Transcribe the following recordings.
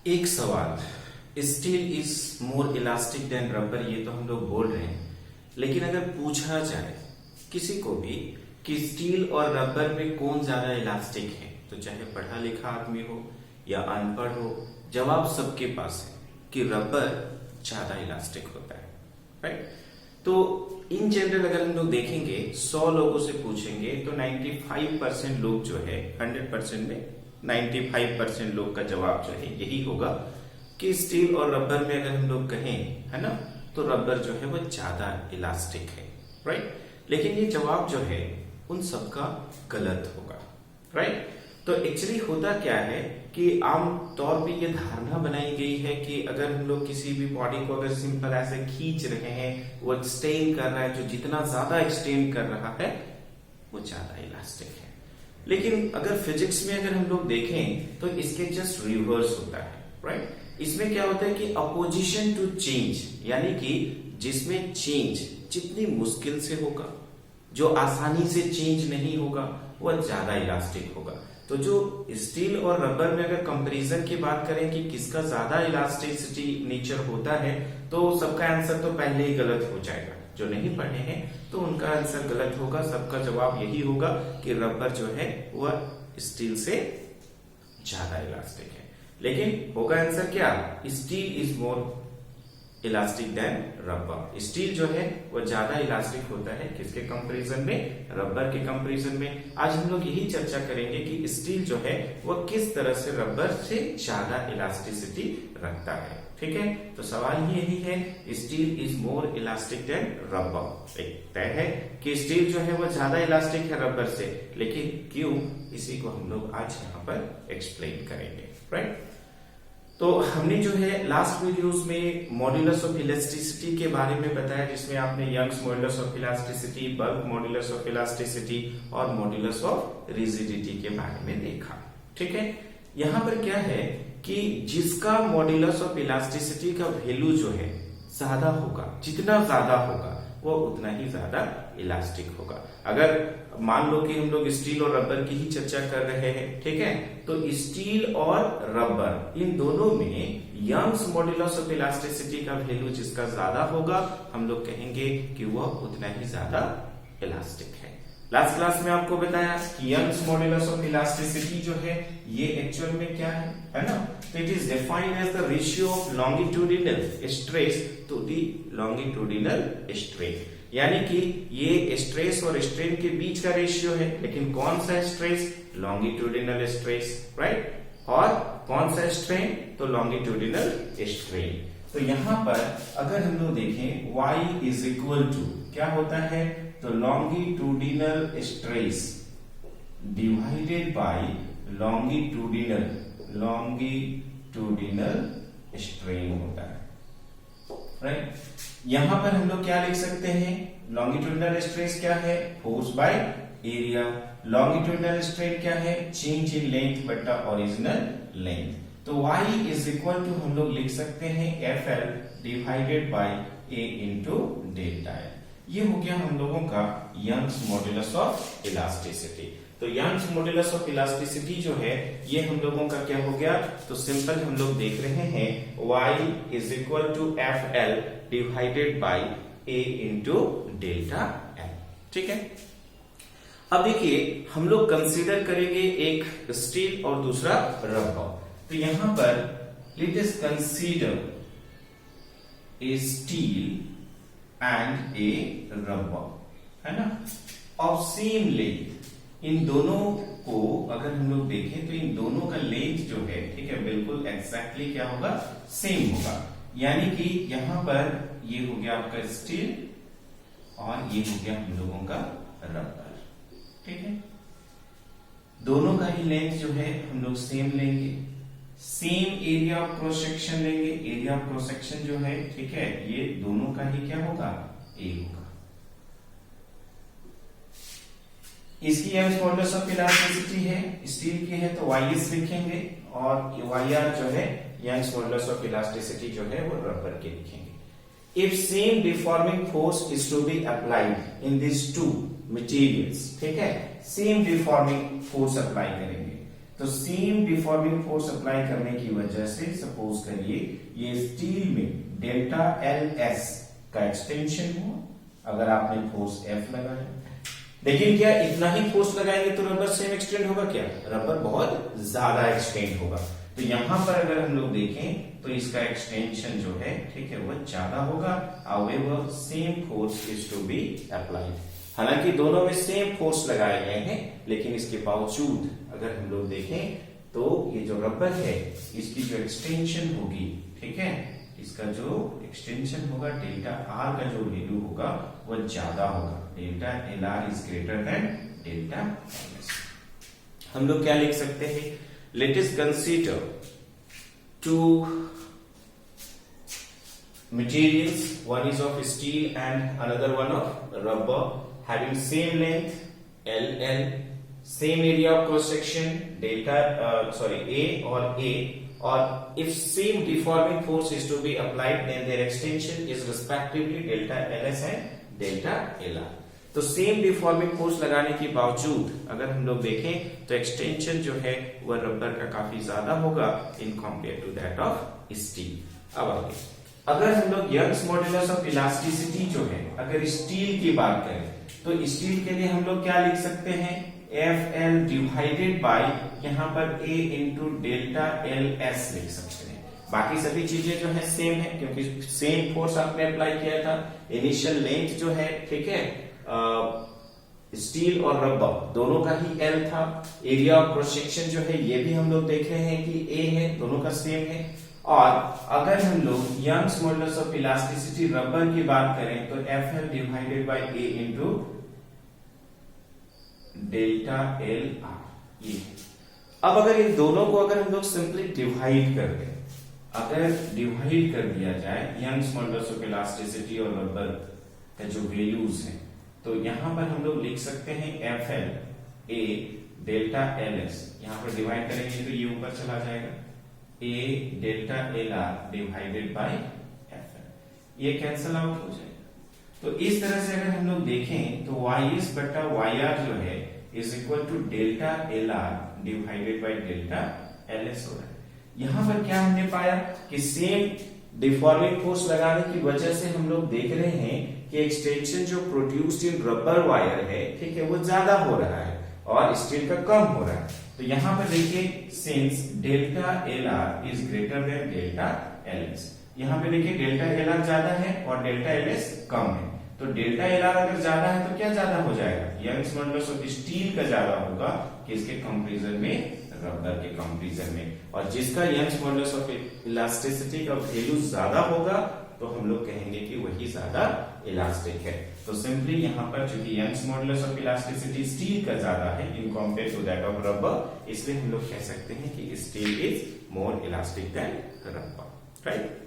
एक सवाल, steel is more elastic than rubber, ये तो हम लोग बोल रहे हैं, लेकिन अगर पूछा जाए किसी को भी कि स्टील और रबर में कौन ज्यादा इलास्टिक है, तो चाहे पढ़ा लिखा आदमी हो या अनपढ़ हो, जवाब सबके पास है कि रबर ज्यादा इलास्टिक होता है, राइट। तो इन जनरल अगर हम लोग देखेंगे 100 लोगों से पूछेंगे तो 95% लोग जो है 100% में 95% लोग का जवाब जो है यही होगा कि स्टील और रबर में अगर हम लोग कहें, है ना, तो रबर जो है वो ज्यादा इलास्टिक है, राइट। लेकिन ये जवाब जो है उन सबका गलत होगा, राइट। तो एक्चुअली होता क्या है कि आम तौर पे ये धारणा बनाई गई है कि अगर हम लोग किसी भी बॉडी को अगर सिंपल ऐसे खींच रहे हैं, वो एक्सटेंड कर रहा है, जो जितना ज्यादा एक्सटेंड कर रहा है वो ज्यादा इलास्टिक है। लेकिन अगर फिजिक्स में अगर हम लोग देखें तो इसके जस्ट रिवर्स होता है, राइट। इसमें क्या होता है कि अपोजिशन टू चेंज, यानी कि जिसमें चेंज जितनी मुश्किल से होगा, जो आसानी से चेंज नहीं होगा, वह ज्यादा इलास्टिक होगा। तो जो स्टील और रबर में अगर कंपैरिजन की बात करें कि किसका ज्यादा इलास्टिसिटी नेचर होता है, तो सबका आंसर तो पहले ही गलत हो जाएगा। जो नहीं पढ़े हैं तो उनका आंसर गलत होगा, सबका जवाब यही होगा कि रबर जो है वह स्टील से ज्यादा इलास्टिक है। लेकिन होगा आंसर क्या, steel is more elastic than rubber. Steel जो है वो ज्यादा इलास्टिक होता है किसके कंपैरिजन में, रबर के कंपैरिजन में। आज हम लोग यही चर्चा करेंगे कि स्टील जो है वो किस तरह से रबर से ज्यादा इलास्टिसिटी रखता है, ठीक है। तो सवाल ही यही है, steel is more elastic than rubber. एक तय है कि स्टील जो है वो ज्यादा इलास्टिक है रबर से, लेकिन क्यों, इसी को हम लोग आज यहाँ पर एक्सप्लेन करेंगे, राइट। तो हमने जो है लास्ट वीडियोस में मॉड्यूलस ऑफ इलास्टिसिटी के बारे में बताया, जिसमें आपने Young's modulus of elasticity, bulk modulus of elasticity और मॉड्यूलस ऑफ रिजिडिटी के बारे में देखा, ठीक है। यहाँ पर क्या है कि जिसका मॉड्यूलस ऑफ इलास्टिसिटी का वैल्यू जो है ज्यादा होगा, जितना ज्यादा होगा वो उतना ही ज्यादा इलास्टिक होगा। अगर मान लो कि हम लोग स्टील और रबर की ही चर्चा कर रहे हैं, ठीक है, तो स्टील और रबर इन दोनों में यंग्स मॉड्यूलस ऑफ इलास्टिसिटी का वैल्यू जिसका ज्यादा होगा, हम लोग कहेंगे कि वह उतना ही ज्यादा इलास्टिक है। लास्ट क्लास में आपको बताया कि यंग्स मॉड्यूलस ऑफ इलास्टिसिटी जो है ये एक्चुअल में क्या है ना, तो it is defined as the ratio of longitudinal stress to the longitudinal strain, यानी कि ये स्ट्रेस और स्ट्रेन के बीच का रेशियो है। लेकिन कौन सा स्ट्रेस, लॉन्गिट्यूडिनल स्ट्रेस, राइट, और कौन सा स्ट्रेन, तो लॉन्गिट्यूडिनल स्ट्रेन। तो यहां पर अगर हम लोग देखें y इज इक्वल टू क्या होता है, तो longitudinal stress divided bye longitudinal strain होता है, राइट। यहां पर हम लोग क्या लिख सकते हैं, लॉन्गिट्यूडिनल स्ट्रेस क्या है, force by area. Longitudinal strain क्या है, चेंज इन लेंथ बटा ओरिजिनल लेंथ। तो y इज इक्वल टू हम लोग लिख सकते हैं FL divided by A into delta L। ये हो गया हम लोगों का यंग्स मॉड्यूलस ऑफ इलास्टिसिटी। तो यंग्स मॉड्यूलस ऑफ इलास्टिसिटी जो है ये हम लोगों का क्या हो गया, तो सिंपल हम लोग देख रहे हैं y is equal to FL divided by A into delta L, ठीक है। अब देखिए हम लोग कंसीडर करेंगे एक स्टील और दूसरा रबर। तो यहां पर late us consider a steel and A rubber, है ना, ऑफ सेम लेंथ। इन दोनों को अगर हम लोग देखें तो इन दोनों का लेंथ जो है, ठीक है, बिल्कुल एग्जैक्टली क्या होगा, सेम होगा। यानी कि यहां पर ये हो गया आपका स्टील और ये हो गया हम लोगों का रबर, ठीक है। दोनों का ही लेंथ जो है हम लोग सेम लेंगे, same area of cross section लेंगे। एरिया ऑफ क्रॉस सेक्शन जो है, ठीक है, ये दोनों का ही क्या होगा, ए होगा। इसकी यंग्स मॉड्यूलस ऑफ इलास्टिसिटी है, स्टील की है तो YS लिखेंगे, और YR जो है यंग्स मॉड्यूलस ऑफ इलास्टिसिटी जो है वो रबर के लिखेंगे। If same deforming force is to be applied in this two materials, ठीक है, सेम डिफॉर्मिंग फोर्स अप्लाई करेंगे। तो सेम डिफॉर्मिंग फोर्स अप्लाई करने की वजह से सपोज करिए ये स्टील में डेल्टा एल एस का एक्सटेंशन हुआ अगर आपने फोर्स एफ लगाया। लेकिन क्या इतना ही फोर्स लगाएंगे तो रबर सेम एक्सटेंड होगा? क्या रबर बहुत ज्यादा एक्सटेंड होगा। तो यहां पर अगर हम लोग देखें तो इसका एक्सटेंशन जो है ठीक है वो ज्यादा होगा। However same force is to be applied. हालांकि दोनों में सेम फोर्स लगाए गए हैं, लेकिन इसके बावजूद अगर हम लोग देखें तो ये जो रबर है इसकी जो एक्सटेंशन होगी ठीक है, इसका जो एक्सटेंशन होगा डेल्टा आर का जो वैल्यू होगा वह ज्यादा होगा। Delta L R is greater than delta L S. हम लोग क्या लिख सकते हैं? Let us consider two materials, one is of steel and another one of rubber, having same length LL, same area of cross section delta A or A, or if same deforming force is to be applied then their extension is respectively delta LS and delta LR। तो same deforming force लगाने के बावजूद अगर हम लोग देखें तो extension जो है वह रबर का काफी ज्यादा होगा in compare to that of steel. अब आगे अगर हम लोग यंग्स मॉड्यूलस ऑफ इलास्टिसिटी जो है अगर स्टील की बात करें तो स्टील के लिए हम लोग क्या लिख सकते हैं? एफ एल डिवाइडेड बाय यहाँ पर ए इंटू डेल्टा एल एस लिख सकते हैं। बाकी सभी चीजें जो है सेम है क्योंकि सेम फोर्स आपने अप्लाई किया था। इनिशियल लेंथ जो है ठीक है स्टील और रबर दोनों का ही एल था। एरिया ऑफ क्रॉस सेक्शन जो है ये भी हम लोग देख रहे हैं कि ए है, दोनों का सेम है। और अगर हम लोग Young's modulus of elasticity rubber की बात करें तो F L divided by A into delta L R ये। अब अगर इन दोनों को अगर हम लोग सिंपली डिवाइड कर दें, अगर डिवाइड कर दिया जाए यंग्स मॉडुलस ऑफ इलास्टिसिटी और रबर का जो वैल्यूज हैं तो यहां पर हम लोग लिख सकते हैं F L A delta L S. यहां पर डिवाइड करेंगे तो ये ऊपर चला जाएगा A delta L R divided by F L, ये कैंसल आउट हो जाएगा। तो इस तरह से अगर हम लोग देखें तो वाई एस बटा वाई आर जो है is equal to delta L R divided by delta L S हो रहा है। यहां पर क्या हमने पाया कि सेम डिफॉर्मिंग फोर्स लगाने की वजह से हम लोग देख रहे हैं कि एक्सटेंशन जो प्रोड्यूस्ड इन रबर वायर है ठीक है वो ज्यादा हो रहा है और स्टील का कम हो रहा है। तो यहां पर देखिए since delta L R is greater than delta L S, यहां पे देखिए डेल्टा एल आर ज्यादा है और डेल्टा एल एस कम है। तो डेल्टा एल आर अगर ज्यादा है तो क्या ज्यादा हो जाएगा? यंग्स मॉडुलस ऑफ स्टील का ज्यादा होगा किसके कंपैरिजन में? रबर के कंपैरिजन में। और जिसका यंग्स मॉडुलस ऑफ इलास्टिसिटी का वैल्यू ज्यादा होगा तो हम लोग कहेंगे कि वही ज्यादा इलास्टिक है। तो सिंपली यहाँ पर चूंकि Young's modulus of elasticity steel का ज्यादा है in compare to that of rubber, इसलिए हम लोग कह सकते हैं कि steel is more elastic than rubber, right.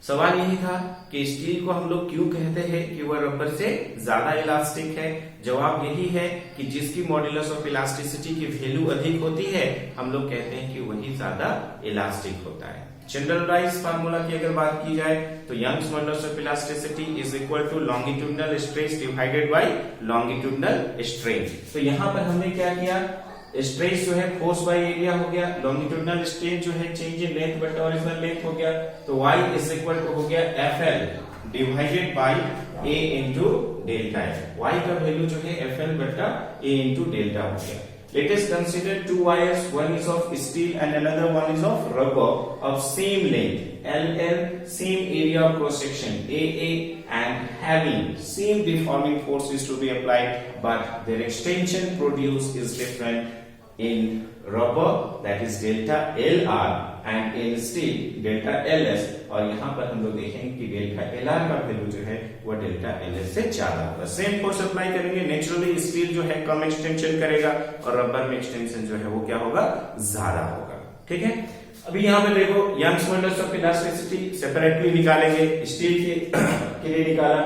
सवाल यही था कि स्टील को हम लोग क्यों कहते हैं कि वह रबर से ज्यादा इलास्टिक है। जवाब यही है कि जिसकी मॉडुलस ऑफ इलास्टिसिटी की वैल्यू अधिक होती है हम लोग कहते हैं कि वही ज्यादा इलास्टिक होता है। जनरलाइज फार्मूला की अगर बात की जाए तो Young's modulus of elasticity is equal to longitudinal stress divided by longitudinal strain. तो यहां पर हमने क्या किया? स्ट्रेस जो है फोर्स बाय एरिया हो गया, लॉन्गिट्यूडनल स्ट्रेन जो है चेंज इन लेंथ बटा ओरिजिनल लेंथ हो गया। तो y इज इक्वल टू हो गया F L divided by a into delta L. y का वैल्यू जो है एफ एल बटा a इंटू डेल्टा हो गया। Let us consider two wires, one is of steel and another one is of rubber of same length LL, same area of cross section AA, and having same deforming force is to be applied, but their extension produced is different in rubber, that is delta LR, and in steel delta LS। और यहाँ पर हम लोग देखेंगे कि delta LR का value जो है वो डेल्टा LS से ज्यादा होगा। सेम फोर्स अप्लाई करेंगे, नेचुरली स्टील जो है कम एक्सटेंशन करेगा और रबर में एक्सटेंशन जो है वो क्या होगा? ज्यादा होगा, ठीक है। अभी यहाँ पे देखो Young's modulus of elasticity separately निकालेंगे। स्टील के लिए निकाला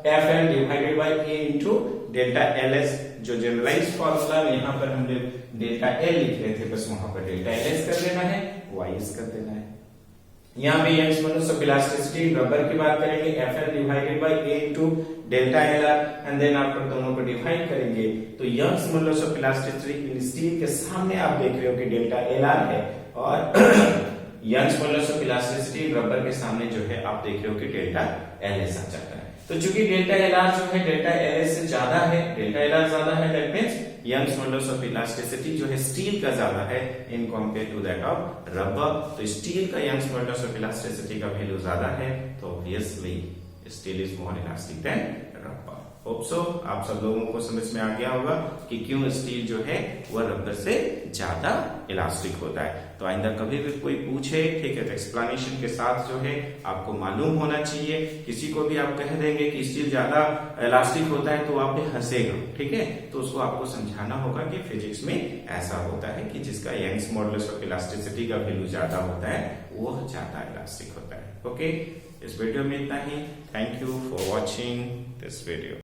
F L divided by A into delta L S. जो जनरलाइज फॉर्मूला यहाँ पर हमने डेल्टा एल लिख रहे थे बस वहां पर डेल्टा एल एस कर देना है, वाई एस कर देना है। यहाँ पे Young's modulus of elasticity rubber की बात करेंगे F L divided by A into delta L R and then आप दोनों को डिवाइड करेंगे तो Young's modulus of elasticity in steel के सामने आप देख रहे हो कि डेल्टा एल आर है और Young's modulus of elasticity rubber के सामने जो है आप देख रहे हो कि डेल्टा एल एस आ जाता है। तो चूंकि डेल्टा एल आर जो है डेल्टा एल एस से ज्यादा है, डेल्टा एल आर ज्यादा है, that means Young's modulus of elasticity जो है स्टील का ज्यादा है in compare to that of rubber. तो स्टील का यंग्स मॉडुलस ऑफ इलास्टिसिटी का वैल्यू ज्यादा है, तो obviously steel is more elastic than rubber. Hope so आप सब लोगों को समझ में आ गया होगा कि क्यों स्टील जो है वह रबर से ज्यादा इलास्टिक होता है। तो आइंदा कभी भी कोई पूछे, ठीक है, तो एक्सप्लेनेशन के साथ जो है आपको मालूम होना चाहिए। किसी को भी आप कह देंगे कि स्टील ज्यादा इलास्टिक होता है तो आप पे हंसेगा, ठीक है, तो उसको आपको समझाना होगा कि फिजिक्स में ऐसा होता है कि जिसका यंग्स मॉडुलस ऑफ इलास्टिसिटी का वैल्यू ज्यादा होता है वो ज्यादा इलास्टिक होता है। ओके, इस वीडियो में इतना ही। Thank you for watching this video.